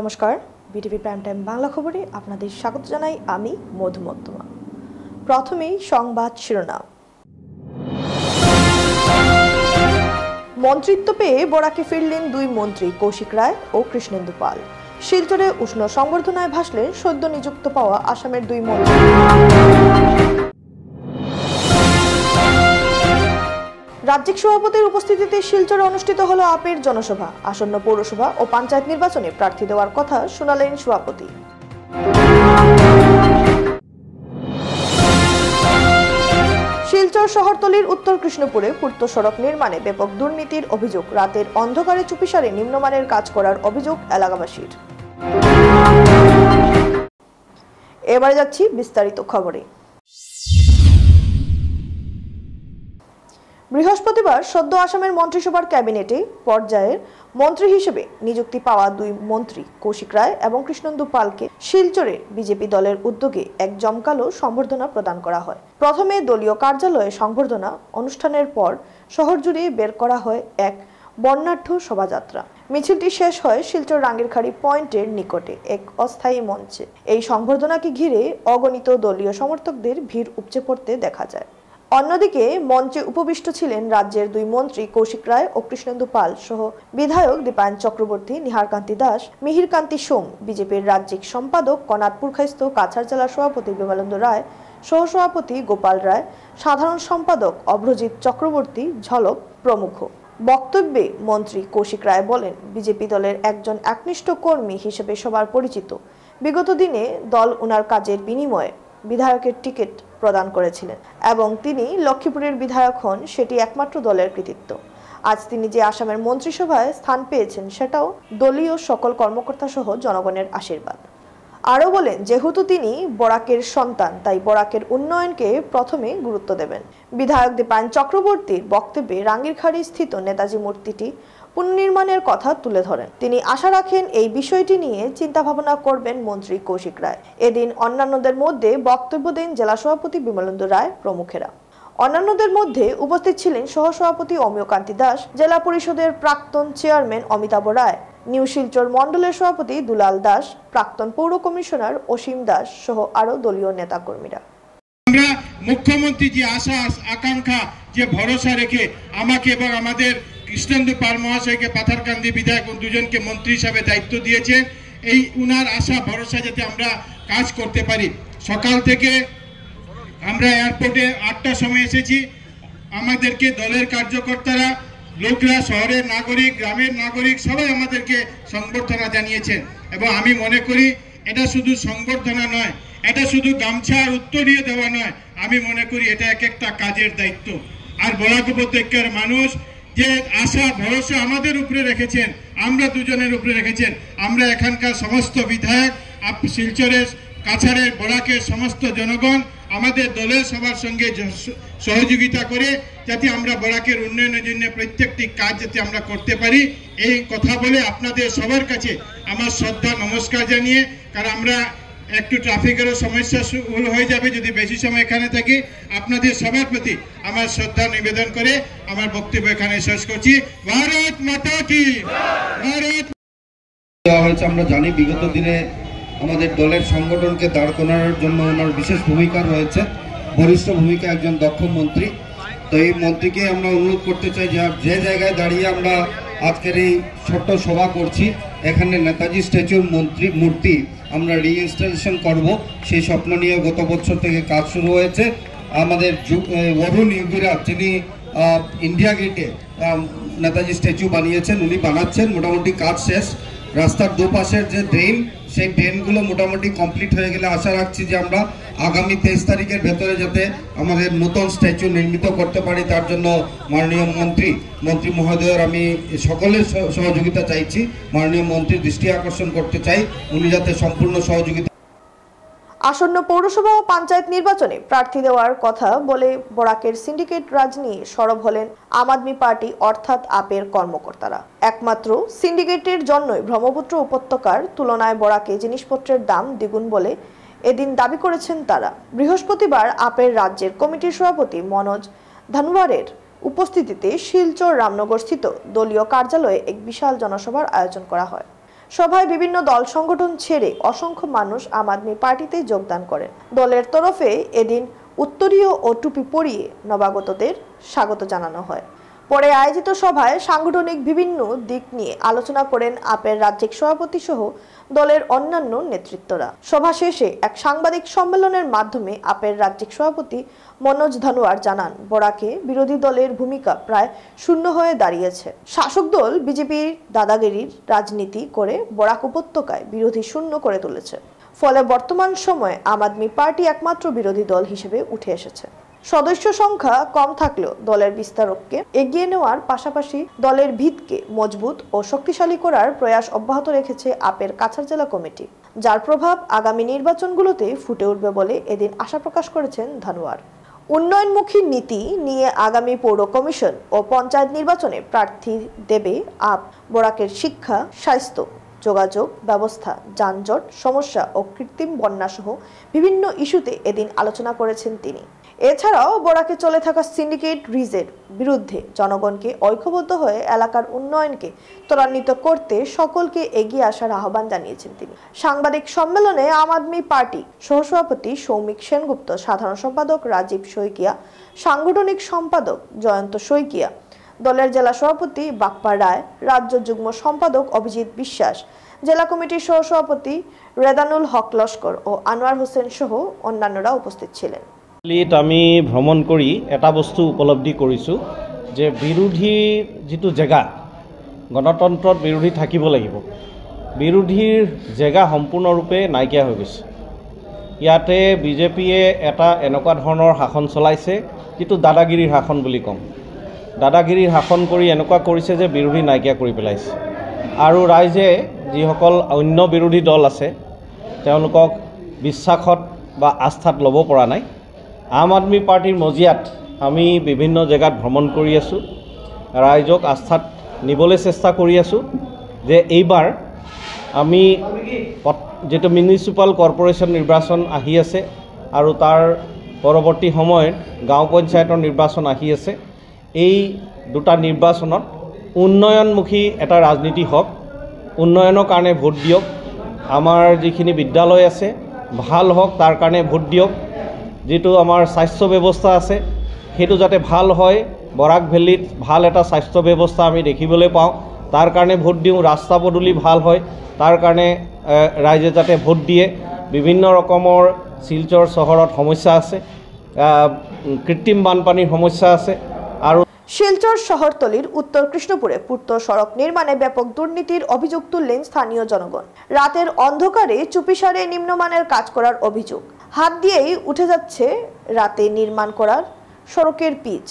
নমস্কার, BTV prime time Bangla খবরে আপনাদের স্বাগত জানাই আমি মধুমত্তমা। প্রথমেই সংবাদ শিরোনাম। মন্ত্রিত্ব পেয়ে বরাকে ফিরলেন দুই মন্ত্রী কৌশিক রায় ও কৃষ্ণেন্দু পাল। শিলচরে উষ্ণ সংবর্ধনায় ভাসলেন সদ্য নিযুক্ত পাওয়া আসামের দুই মন্ত্রী। রাজ্যিক সভাপতির উপস্থিতিতে শিলচরে অনুষ্ঠিত হলো আপের জনসভা। আসন্ন পৌরসভা ও পঞ্চায়েত নির্বাচনে প্রার্থী দেওয়ার কথা শোনালেন সভাপতি। শিলচর শহরতলির উত্তর কৃষ্ণপুরে পূর্ত সড়ক নির্মাণে ব্যাপক দুর্নীতির অভিযোগ। রাতের অন্ধকারে চুপিসারে নিম্নমানের কাজ করার অভিযোগ এলাকাবাসীর। এবারে যাচ্ছি বিস্তারিত খবরে। বৃহস্পতিবার সদ্য আসামের মন্ত্রিসভার ক্যাবিনেটে পর্যায়ের মন্ত্রী হিসেবে নিযুক্তি পাওয়া দুই মন্ত্রী কৌশিক রায় এবং কৃষ্ণেন্দু পালকে শিলচরে বিজেপি দলের উদ্যোগে এক জমকালো সংবর্ধনা প্রদান করা হয়। প্রথমে দলীয় কার্যালয়ে সংবর্ধনা অনুষ্ঠানের পর শহর জুড়ে বের করা হয় এক বর্ণাঢ্য শোভাযাত্রা। মিছিলটি শেষ হয় শিলচর রাঙ্গিরখাড়ি পয়েন্টের নিকটে এক অস্থায়ী মঞ্চে। এই সংবর্ধনাকে ঘিরে অগণিত দলীয় সমর্থকদের ভিড় উপচে পড়তে দেখা যায়। অন্যদিকে মঞ্চে উপবিষ্ট ছিলেন রাজ্যের দুই মন্ত্রী কৌশিক রায় ও কৃষ্ণেন্দু পাল সহ বিধায়ক দীপায়ন চক্রবর্তী, নিহারকান্তি দাস, মিহিরকান্তি সোম, বিজেপির রাজ্যিক সম্পাদক কনাদ পুরখাইস্ত, কাছাড় জেলা সভাপতি বিমলেন্দু রায়, সহসভাপতি গোপাল রায়, সাধারণ সম্পাদক অভ্রজিৎ চক্রবর্তী, ঝলক প্রমুখ। বক্তব্যে মন্ত্রী কৌশিক রায় বলেন, বিজেপি দলের একজন একনিষ্ঠ কর্মী হিসেবে সবার পরিচিত। বিগত দিনে দল ওনার কাজের বিনিময়ে বিধায়কের টিকিট প্রদান করেছিলেন এবং তিনি লক্ষ্মীপুরের বিধায়ক হন, সেটি একমাত্র দলের কৃতিত্ব। আজ তিনি যে আসামের মন্ত্রিসভায় স্থান পেয়েছেন সেটাও দলীয় সকল কর্মকর্তা সহ জনগণের আশীর্বাদ। আরও বলেন, যেহেতু তিনি বরাকের সন্তান তাই বরাকের উন্নয়নকে প্রথমে গুরুত্ব দেবেন। বিধায়ক দীপায়ন চক্রবর্তীর বক্তব্যে রাঙ্গিরখাড়ি স্থিত নেতাজি মূর্তিটি পুনর্নির্মাণের কথা তুলে ধরেন। তিনি আশা রাখেন এই বিষয়টি নিয়ে চিন্তা ভাবনা করবেন মন্ত্রী কৌশিক রায়। এদিন অন্যান্যদের মধ্যে বক্তব্য দেন জেলা সভাপতি বিমলেন্দু রায় প্রমুখেরা। অন্যান্যদের মধ্যে উপস্থিত ছিলেন সহসভাপতি অমিয়কান্তি দাস, জেলা পরিষদের প্রাক্তন চেয়ারম্যান অমিতাভ রায়, নিউ শিলচর মন্ডলের সভাপতি দুলাল দাস, প্রাক্তন পৌর কমিশনার অসীম দাস সহ আরো দলীয় নেতাকর্মীরা। আমরা মুখ্যমন্ত্রী যে আশা আকাঙ্ক্ষা, যে ভরসা রেখে আমাকে এবং আমাদের কৃষ্ণেন্দু পাল মহাশয়কে পাথারকান্দি বিধায়ক দুজনকে মন্ত্রী হিসাবে দায়িত্ব দিয়েছেন, এই উনার আশা ভরসা যাতে আমরা কাজ করতে পারি। সকাল থেকে আমরা এয়ারপোর্টে 8টার সময় এসেছি। আমাদেরকে দলের কার্যকর্তারা, লোকরা, শহরের নাগরিক, গ্রামের নাগরিক সবাই আমাদেরকে সংবর্ধনা জানিয়েছেন এবং আমি মনে করি এটা শুধু সংবর্ধনা নয়, এটা শুধু গামছা আর উত্তরীয় দেওয়া নয়, আমি মনে করি এটা এক একটা কাজের দায়িত্ব। আর বরাক উপত্যকার মানুষ যে আশা ভরসা আমাদের উপরে রেখেছেন, আমরা দুজনের উপরে রেখেছেন। আমরা এখানকার সমস্ত বিধায়ক, শিলচরের, কাছাড়ের, বরাকের সমস্ত জনগণ আমাদের দলের সবার সঙ্গে সহযোগিতা করে যাতে আমরা বরাকের উন্নয়নের জন্য প্রত্যেকটি কাজ যাতে আমরা করতে পারি, এই কথা বলে আপনাদের সবার কাছে আমার শ্রদ্ধা নমস্কার জানিয়ে, কারণ আমরা একটু ট্রাফিকেরও সমস্যা হয়ে যাবে যদি বেশি সময় এখানে থাকি, আপনাদের সবার প্রতি আমার শ্রদ্ধা নিবেদন করে আমার বক্তব্য এখানে শেষ করছি। ভারত মাতা কি ভারত। আমরা জানি বিগত দিনে আমাদের দলের সংগঠনকে দাঁড় করানোর জন্য ওনার বিশেষ ভূমিকা রয়েছে, বরিষ্ঠ ভূমিকা, একজন দক্ষ মন্ত্রী। তো এই মন্ত্রীকে আমরা অনুরোধ করতে চাই যে জায়গায় দাঁড়িয়ে আমরা আজকের এই ছোট্ট সভা করছি, এখানে নেতাজি স্ট্যাচুর মূর্তি আমরা রিইনস্টলেশন করব, সেই স্বপ্ন নিয়ে গত বছর থেকে কাজ শুরু হয়েছে। আমাদের অরুণ ইউবিরাজ, যিনি ইন্ডিয়া গেটে নেতাজি স্ট্যাচু বানিয়েছেন, উনি বানাচ্ছেন, মোটামুটি কাজ শেষ। রাস্তার দুপাশের যে ড্রেন, সেই ড্রেনগুলো মোটামুটি কমপ্লিট হয়ে গেলে আশা রাখছি যে আমরা আগামী 23 তারিখের ভেতরে যাতে আমাদের নতুন স্ট্যাচু নির্মিত করতে পারি, তার জন্য মাননীয় মন্ত্রী মহোদয়ের আমি সকলের সহযোগিতা চাইছি। মাননীয় মন্ত্রীর দৃষ্টি আকর্ষণ করতে চাই, উনি যাতে সম্পূর্ণ সহযোগিতা। আসন্ন পৌরসভা ও পঞ্চায়েত নির্বাচনে প্রার্থী দেওয়ার কথা বলে বরাকের সিন্ডিকেট রাজ নিয়ে সরব হলেন আম আদমি পার্টি অর্থাৎ আপের কর্মকর্তারা। একমাত্র সিন্ডিকেটের জন্যই ব্রহ্মপুত্র উপত্যকার তুলনায় বরাকে জিনিসপত্রের দাম দ্বিগুণ বলে এদিন দাবি করেছেন তারা। বৃহস্পতিবার আপের রাজ্যের কমিটির সভাপতি মনোজ ধানুয়ারের উপস্থিতিতে শিলচর রামনগরস্থিত দলীয় কার্যালয়ে এক বিশাল জনসভার আয়োজন করা হয়। সভায় বিভিন্ন দল সংগঠন ছেড়ে অসংখ্য মানুষ আম আদমি পার্টিতে যোগদান করেন। দলের তরফে এদিন উত্তরীয় ও টুপি পরিয়ে নবাগতদের স্বাগত জানানো হয়। পরে আয়োজিত সভায় সাংগঠনিক বিভিন্ন দিক নিয়ে আলোচনা করেন আপের রাজ্যিক সভাপতি সহ দলের অন্যান্য নেতৃত্বরা। সভা শেষে এক সাংবাদিক সম্মেলনের মাধ্যমে আপের রাজ্যিক সভাপতি মনোজ ধানোয়ার জানান, বরাকে বিরোধী দলের ভূমিকা প্রায় শূন্য হয়ে দাঁড়িয়েছে। শাসক দল বিজেপির দাদাগিরির রাজনীতি করে বরাক উপত্যকায় বিরোধী শূন্য করে তুলেছে। ফলে বর্তমান সময়ে আম আদমি পার্টি একমাত্র বিরোধী দল হিসেবে উঠে এসেছে। সদস্য সংখ্যা কম থাকলেও দলের বিস্তারকে এগিয়ে নেওয়ার পাশাপাশি দলের ভিতকে মজবুত ও শক্তিশালী করার প্রয়াস অব্যাহত রেখেছে আপের কাছাড় জেলা কমিটি, যার প্রভাব আগামী নির্বাচনগুলোতে ফুটে উঠবে বলে এদিন আশা প্রকাশ করেছেন ধানোয়ার। উন্নয়নমুখী নীতি নিয়ে আগামী পৌর কমিশন ও পঞ্চায়েত নির্বাচনে প্রার্থী দেবে আপ। বরাকের শিক্ষা, স্বাস্থ্য, যোগাযোগ ব্যবস্থা, যানজট সমস্যা ও কৃত্রিম বন্যা সহ বিভিন্ন ইস্যুতে এদিন আলোচনা করেছেন তিনি। এছাড়াও বরাকে চলে থাকা সিন্ডিকেট রিজের বিরুদ্ধে জনগণকে ঐক্যবদ্ধ হয়ে এলাকার উন্নয়নকে ত্বরান্বিত করতে সকলকে এগিয়ে আসার আহ্বান জানিয়েছেন তিনি। সাংবাদিক সম্মেলনে আম আদমি পার্টি সহসভাপতি সৌমিক সেনগুপ্ত, সাধারণ সম্পাদক রাজীব শইকিয়া, সাংগঠনিক সম্পাদক জয়ন্ত শইকিয়া, দলের জেলা সভাপতি বাপ্পা রায়, রাজ্য যুগ্ম সম্পাদক অভিজিৎ বিশ্বাস, জেলা কমিটির সহসভাপতি রেদানুল হক লস্কর ও আনোয়ার হোসেন সহ অন্যান্যরা উপস্থিত ছিলেন। আমি ভ্রমণ কৰি এটা বস্তু উপলব্ধি কৰিছোঁ যে বিৰোধীৰ যিটো জেগা, গণতন্ত্ৰত বিৰোধী থাকিব লাগিব, বিৰোধীৰ জেগা সম্পূৰ্ণৰূপে নাইকিয়া হৈ গৈছে। ইয়াতে বিজেপিয়ে এটা এনেকুৱা ধৰণৰ শাসন চলাইছে যিটো দাদাগিৰিৰ শাসন বুলি ক'ম। দাদাগিৰিৰ শাসন কৰি এনেকুৱা কৰিছে যে বিৰোধী নাইকিয়া কৰি পেলাইছে। আৰু ৰাইজে যিসকল অন্য বিৰোধী দল আছে তেওঁলোকক বিশ্বাসত বা আস্থাত ল'ব পৰা নাই। আম আদমি পাৰ্টিৰ মজিয়াত আমি বিভিন্ন জেগাত ভ্ৰমণ কৰি আছোঁ, ৰাইজক আস্থাত নিবলৈ চেষ্টা কৰি আছোঁ যে এইবাৰ আমি যেটো মিউনিচিপাল কৰ্পোৰেশ্যন নিৰ্বাচন আহি আছে আৰু তাৰ পৰৱৰ্তী সময়ত গাঁও পঞ্চায়তৰ নিৰ্বাচন আহি আছে। এই দুটা নিৰ্বাচনত উন্নয়নমুখী এটা ৰাজনীতি হওক, উন্নয়নৰ কাৰণে ভোট দিয়ক। আমাৰ যিখিনি বিদ্যালয় আছে ভাল হওক, তাৰ কাৰণে ভোট দিয়ক। যেটো আমাৰ স্বাস্থ্য ব্যৱস্থা আছে সেইটো যাতে ভাল হয়, বৰাক ভেলীত ভাল এটা স্বাস্থ্য ব্যৱস্থা আমি দেখিবলৈ পাওঁ, তাৰ কাৰণে ভোট দিওঁ। ৰাস্তা পদূলি ভাল হয়, তাৰ কাৰণে ৰাইজে যাতে ভোট দিয়ে। বিভিন্ন ৰকমৰ শিলচৰ চহৰত সমস্যা আছে, কৃত্ৰিম বানপানীৰ সমস্যা আছে। আৰু শিলচর শহরতলির উত্তর কৃষ্ণপুরে পূর্ত সড়ক নির্মাণে ব্যাপক দুর্নীতির অভিযোগ তুললেন স্থানীয় জনগণ। রাতের অন্ধকারে চুপিসারে নিম্নমানের কাজ করার অভিযোগ। হাত দিয়েই উঠে যাচ্ছে রাতে নির্মাণ করার সড়কের পিচ।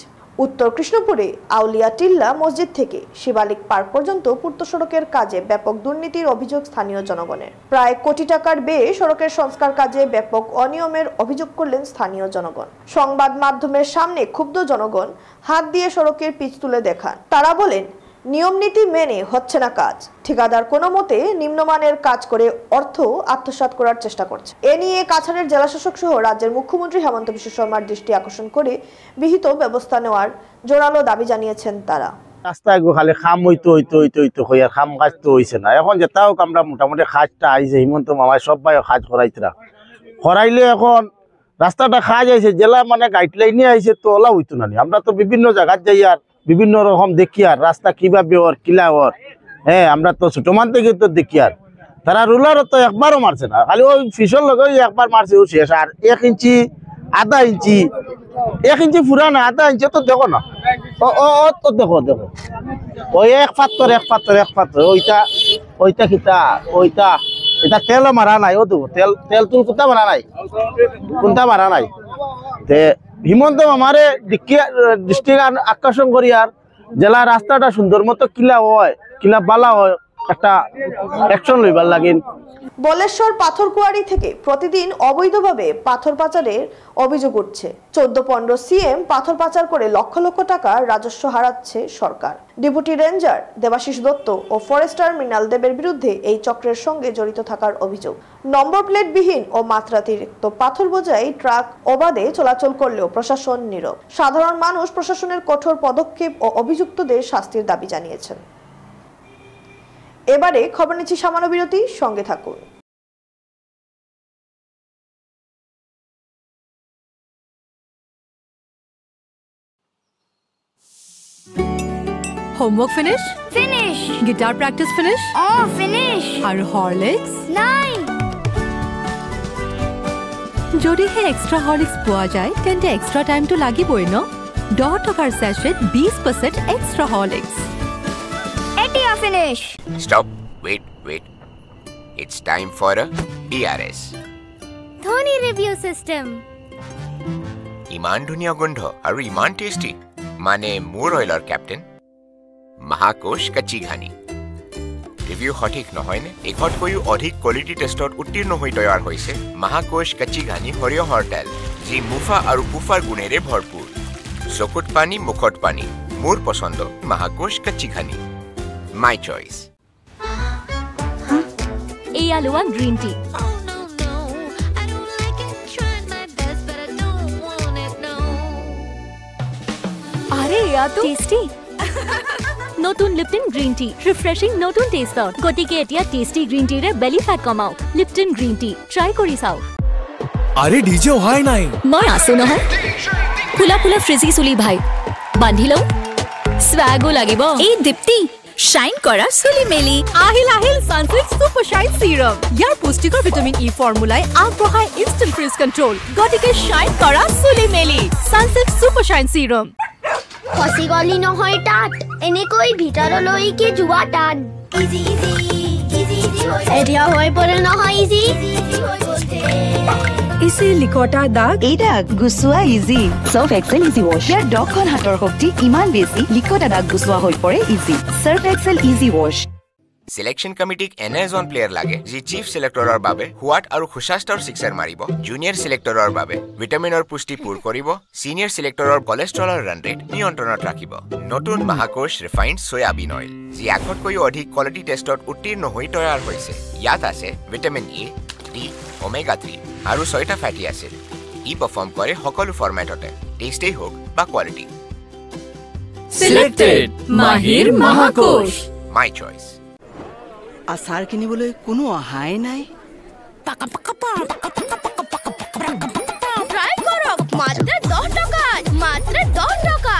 উত্তর কৃষ্ণপুরে আউলিয়া টিল্লা মসজিদ থেকে শিবালিক পার্ক পর্যন্ত পূর্ত সড়কের কাজে ব্যাপক দুর্নীতির অভিযোগ স্থানীয় জনগণের। প্রায় কোটি টাকার ব্যয়ে সড়কের সংস্কার কাজে ব্যাপক অনিয়মের অভিযোগ করলেন স্থানীয় জনগণ। সংবাদ মাধ্যমের সামনে ক্ষুব্ধ জনগণ হাত দিয়ে সড়কের পিচ তুলে দেখান। তারা বলেন, নিয়ম নীতি মেনে হচ্ছে না কাজ। ঠিকাদার কোনো মতে নিম্নমানের কাজ করে অর্থ আত্মসাৎ করার চেষ্টা করছে। এ নিয়ে কাছাড়ের জেলাশাসক সহ রাজ্যের মুখ্যমন্ত্রী হেমন্ত বিশ্ব শর্মার দৃষ্টি আকর্ষণ করে বিহিত ব্যবস্থা নেওয়ার জোরালো দাবি জানিয়েছেন তারা। রাস্তায় খালি খাম হইতো হইয়া খাম কাজ তো হয়েছে না। এখন যেটাও আমরা মোটামুটি কাজটা আইছে, হিমন্ত মামায় সবাই কাজ করাইতরা করাইলে এখন রাস্তাটা কাজ আইছে, জেলা মানে গাইডলাইনে আইছে তো ওলা হইতো না। আমরা তো বিভিন্ন জায়গায় যাই আর বিভিন্ন রকম দেখি আর রাস্তা কিভাবে ওর কিলা ওর। হ্যাঁ, আমরা তো ছোট মান থেকে তো দেখি আর তারা রুলারও তো একবারও মারছে না, খালি ওই ফিসল লগে একবার মারছে ও শেষ। আর 1 ইঞ্চি আধা ইঞ্চি 1 ইঞ্চি ফুরা না, আধা ইঞ্চি তো দেখো না, ও তো দেখো ওই এক পাত্র ওইটা খিতা ওইটা এটা তেলও মারা নাই। ও দেখো তেল তুল কোনটা মারা নাই। তে হিমন্ত মামারে ডিস্ট্রিক্ট আকর্ষণ করি আর জেলা রাস্তাটা সুন্দর মতো কিলা বালা হয় একটা অ্যাকশন লইবার লাগিন। বলেশ্বর পাথরকুয়ারি থেকে প্রতিদিন অবৈধভাবে পাথর পাচারের অভিযোগ উঠছে। 14-15 সিএম পাথর পাচার করে লক্ষ লক্ষ টাকা রাজস্ব হারাচ্ছে সরকার। ডেপুটি রেঞ্জার দেবাশিস দত্ত ও ফরেস্টার মৃণাল দেবের বিরুদ্ধে এই চক্রের সঙ্গে জড়িত থাকার অভিযোগ। নম্বর প্লেটবিহীন ও মাত্রাতিরিক্ত পাথর বোঝাই ট্রাক অবাধে চলাচল করলেও প্রশাসন নীরব। সাধারণ মানুষ প্রশাসনের কঠোর পদক্ষেপ ও অভিযুক্তদের শাস্তির দাবি জানিয়েছেন। এবারে খবর নিচ্ছি সামান্য বিরতি, সঙ্গে থাকুন। Homework finish? Finish. Guitar practice finish? Oh, finish. Are Horlicks? Nine. যদি হে এক্সট্রা হরলিক্স পোৱা যায় তেন্তে এক্সট্ৰা টাইমটো লাগিবই ন। 10 টকাৰ session 20% extra Horlicks. Etia finish. Stop. Wait. It's time for a DRS. Dhoni review system. ইমান ধুনীয়া গোন্ধ আৰু ইমান টেষ্টি, মানে মোৰ অইলৰ কেপ্টেইন মহাকোশ কাচ্চি ঘানি। ৰিভিউ সঠিক নহয়নে? এশতকৈও অধিক কোৱালিটি টেষ্টত উত্তীৰ্ণ হৈ তৈয়াৰ হৈছে মহাকোশ কাচ্চি ঘানি সৰিয়হৰ তেল, যি মুফা আৰু পুফাৰ গুণেৰে ভৰপূৰ। চকুত পানী, মুখত পানী, মোৰ পচন্দ মহাকোশ কাচ্চি ঘানি। মাই চইচ। এয়া লোৱা গ্ৰীণ টি। আরে এয়া তো টেস্টি। নতুন লিপটন গ্ৰীণ টি, ৰিফ্ৰেছিং নতুন টেষ্টত। গতিকে এতিয়া টেষ্টি গ্ৰীণ টিৰে বেলি ফেট কমাওক। লিপটন গ্ৰীণ টি ট্ৰাই কৰি চাওক। আরে ডিজে অহাই নাই। মই আছো নহয়। ফুলা ফুলা ফ্ৰিজি চুলি ভাই বান্ধি লওঁ, স্বাগো লাগিব। এই দীপ্তি শাইন কৰা চুলি মেলি আহিল সানসিল্ক সুপাৰ শাইন সিৰাম। ইয়াৰ পুষ্টিকৰ ভিটামিন ই ফৰ্মুলাই আগবঢ়াই ইনষ্টেণ্ট ফ্ৰিজ কণ্ট্ৰোল। গতিকে শাইন কৰা চুলি মেলি সানসিল্ক সুপাৰ শাইন সিৰাম। খসি গলি নহয় তাত, এনেকৈ ভিতৰলৈকে যোৱা টান। ইজি এতিয়া হৈ পৰে নহয় ইজি। ইজি লিকটা দাগ, এই দাগ গুচোৱা easy. Surf Excel easy wash. ইয়াৰ 10খন হাতৰ শক্তি ইমান বেছি, লিকটা দাগ গুচোৱা হৈ পৰে easy. Surf Excel easy wash. Selection কমিটিক এনে এজন প্লেয়াৰ লাগে যি চিফ সিলেক্টৰৰ বাবে হোৱাট আৰু খুশাস্তৰ সিক্সাৰ মাৰিব, জুনিয়ৰ সিলেক্টৰৰ বাবে ভিটামিনৰ পুষ্টি পূৰ কৰিব, সিনিয়ৰ সিলেক্টৰৰ কলেষ্ট্ৰলৰ ৰান ৰেট নিয়ন্ত্ৰণত ৰাখিব। নতুন মহাকোশ ৰিফাইন্ড সয়াবিন অইল, যি আশতকৈও অধিক কোৱালিটি টেষ্টত উত্তীৰ্ণ হৈ তৈয়াৰ হৈছে। ইয়াত আছে ভিটামিন ই, ডি, ওমেগা 3 আৰু 6টা ফেটি এচিড। ই পাৰফৰ্ম কৰে সকলো ফৰ্মেটতে, টেষ্টেই হওক বা কোৱালিটি। সিলেক্টেড মাহিৰ মহাকোশ। মাই চইচ। আচাৰ কিনিবলৈ কোনো অহাই নাই। ট্রাই করো মাত্র 10 টাকা, মাত্র 10 টাকা।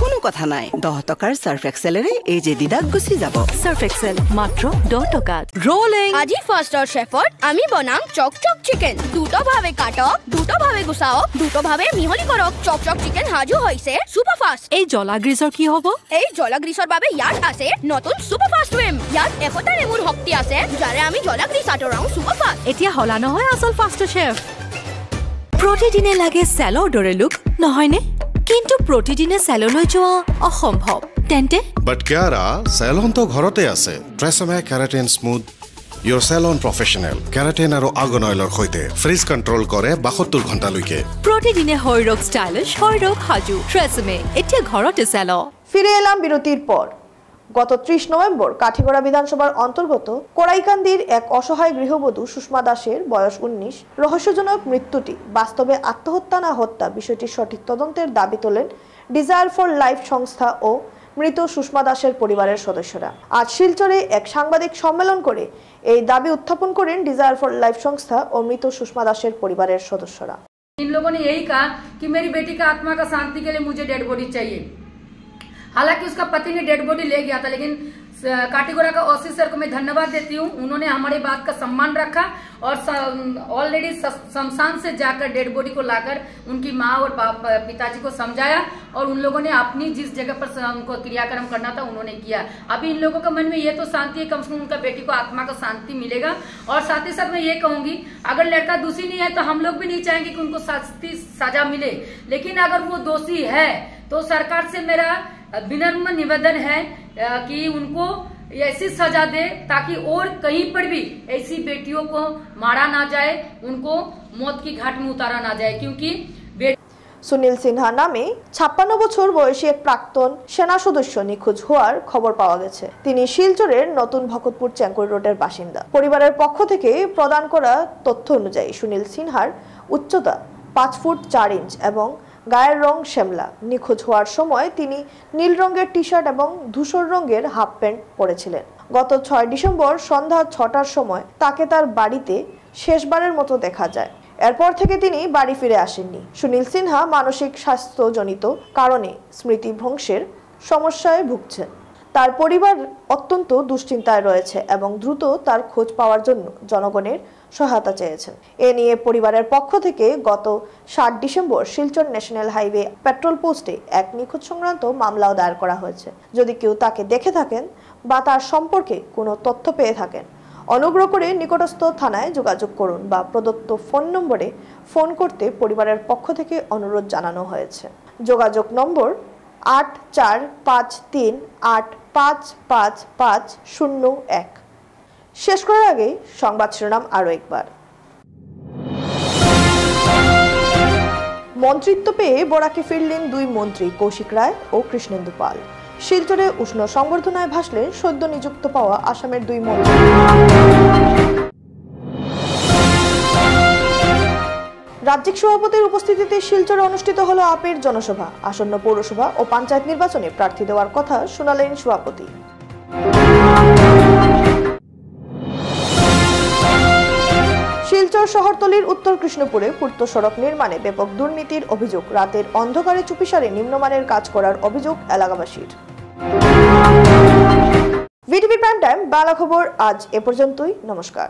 কোনো কথা নাই, 10 টকাৰ সাৰ্ফ এক্সেলেৰে এই যে দিদাক গুচি যাব। সার্ফ এক্সেল মাত্র 10 টাকাত। রোলিং। আজি ফার্স্টার শেফত আমি বনাম চকচক চিকেন। দুটো ভাবে কাটক, দুটো ভাবে গুছাও, দুটো ভাবে মিহলি করক। চকচক চিকেন হাজু হইছে সুপার ফাস্ট। এই জলা গ্ৰীজৰ কি হ'ব? এই জলা গ্ৰীজৰ বাবে ইয়াত আছে নতুন সুপার ফাস্ট উইম। ইয়াত 100টা নেমুৰ শক্তি আছে, যাৰে আমি জলা গ্ৰীজ আঁতৰাও সুপাৰ ফাস্ট। এতিয়া হলা নহয় আসল ফাস্টাৰ শেফ। প্ৰতিদিনে লাগে চেলৰ দৰে লুক নহয়নে? কিন্তু প্ৰতিদিনে চেললৈ যোৱা অসম্ভৱ। তেন্তে বাট কিয়াৰা চেলন তো ঘৰতে আছে। Tresemme keratin smooth your salon professional keratin আৰু আৰ্গন অইলৰ সৈতে ফ্ৰিজ কণ্ট্ৰোল কৰে 72 ঘণ্টালৈকে। প্ৰতিদিনে শৰীৰক ষ্টাইলিছ, শৰীৰক সাজু। ট্ৰেছমে এতিয়া ঘৰতে চেল। ফিরে এলাম বিরতির পর। গত 30 নভেম্বর কাঠিগড়া বিধানসভার অন্তর্গত কোড়াইকান্দির এক অসহায় গৃহবধূ সুষমা দাসের বয়স 19 রহস্যজনক মৃত্যুটি বাস্তবে আত্মহত্যা না হত্যা বিষয়টির সঠিক তদন্তের দাবি তোলেন ডিজায়ার ফর লাইফ সংস্থা ও মৃত সুষমা দাসের পরিবারের সদস্যরা। আজ শিলচরে এক সাংবাদিক সম্মেলন করে এই দাবি উত্থাপন করেন ডিজায়ার ফর লাইফ সংস্থা ও মৃত সুষমা দাসের পরিবারের সদস্যরা। इन लोगों ने यही कहा कि मेरी बेटी का आत्मा का शांति के लिए मुझे डेड बॉडी चाहिए। हालांकि उसका पति ने डेड बॉडी ले गया था, लेकिन काटीगोड़ा का ऑफिसर को मैं धन्यवाद देती हूँ। उन्होंने हमारी बात का सम्मान रखा और ऑलरेडी शमशान से जाकर डेड बॉडी को लाकर उनकी माँ और पिताजी को समझाया और उन लोगों ने अपनी जिस जगह पर उनको क्रियाक्रम करना था उन्होंने किया। अभी इन लोगों के मन में ये तो शांति है, कम से कम उनका बेटी को आत्मा का शांति मिलेगा। और साथ ही साथ मैं ये कहूंगी, अगर लड़का दोषी नहीं है तो हम लोग भी नहीं चाहेंगे कि उनको सजा मिले, लेकिन अगर वो दोषी है तो सरकार से मेरा विनम्र निवेदन है कि उनको ऐसी सजा दे ताकि और कहीं पर भी ऐसी बेटियों को मारा ना जाए, उनको मौत की घाट में उतारा ना जाए। क्योंकि সুনীল সিনহা নামে 56 বছর বয়সী এক প্রাক্তন সেনা সদস্য নিখোঁজ হওয়ার খবর পাওয়া গেছে। তিনি শিলচরের নতুন ভকতপুর চ্যাঙ্কুরি রোডের বাসিন্দা। পরিবারের পক্ষ থেকে প্রদান করা তথ্য অনুযায়ী সুনীল সিনহার উচ্চতা 5 ফুট 4 ইঞ্চ এবং গায়ের রং শ্যামলা। নিখোঁজ হওয়ার সময় তিনি নীল রঙের টি শার্ট এবং ধূসর রঙের হাফ প্যান্ট পরেছিলেন। গত 6 ডিসেম্বর সন্ধ্যা 6টার সময় তাকে তার বাড়িতে শেষবারের মতো দেখা যায়। এরপর থেকে তিনি বাড়ি ফিরে আসেননি। সুনীল সিনহা মানসিক স্বাস্থ্যজনিত কারণে স্মৃতিভ্রংশের সমস্যায় ভুগছেন। তার পরিবার অত্যন্ত দুশ্চিন্তায় রয়েছে এবং দ্রুত তার খোঁজ পাওয়ার জন্য জনগণের সহায়তা চেয়েছেন। এ নিয়ে পরিবারের পক্ষ থেকে গত 7 December Silchar national highway petrol পোস্টে এক নিখোঁজ সংক্রান্ত মামলাও দায়ের করা হয়েছে। যদি কেউ তাকে দেখে থাকেন বা তার সম্পর্কে কোনো তথ্য পেয়ে থাকেন, অনুগ্রহ করে নিকটস্থ থানায় যোগাযোগ করুন বা প্রদত্ত ফোন নম্বরে ফোন করতে পরিবারের পক্ষ থেকে অনুরোধ জানানো হয়েছে। যোগাযোগ নম্বর 8453855501। শেষ করার আগে সংবাদ শিরোনাম আরও একবার। মন্ত্রিত্ব পেয়ে বরাকে ফিরলেন 2 মন্ত্রী কৌশিক রায় ও কৃষ্ণেন্দু পাল। শিলচরে উষ্ণ সংবর্ধনায় ভাসলেন সদ্য নিযুক্ত পাওয়া আসামের 2 মন্ত্রী। রাজ্যিক সভাপতির উপস্থিতিতে শিলচরে অনুষ্ঠিত হলো আপের জনসভা। আসন্ন পৌরসভা ও পঞ্চায়েত নির্বাচনে প্রার্থী দেওয়ার কথা শোনালেন সভাপতি। শিলচর শহরতলির উত্তর কৃষ্ণপুরে পূর্ত সড়ক নির্মাণে ব্যাপক দুর্নীতির অভিযোগ। রাতের অন্ধকারে চুপিসারে নিম্নমানের কাজ করার অভিযোগ এলাকাবাসীর। ভিটিভি প্রাইম টাইম বাংলা খবর আজ এ পর্যন্তই। নমস্কার।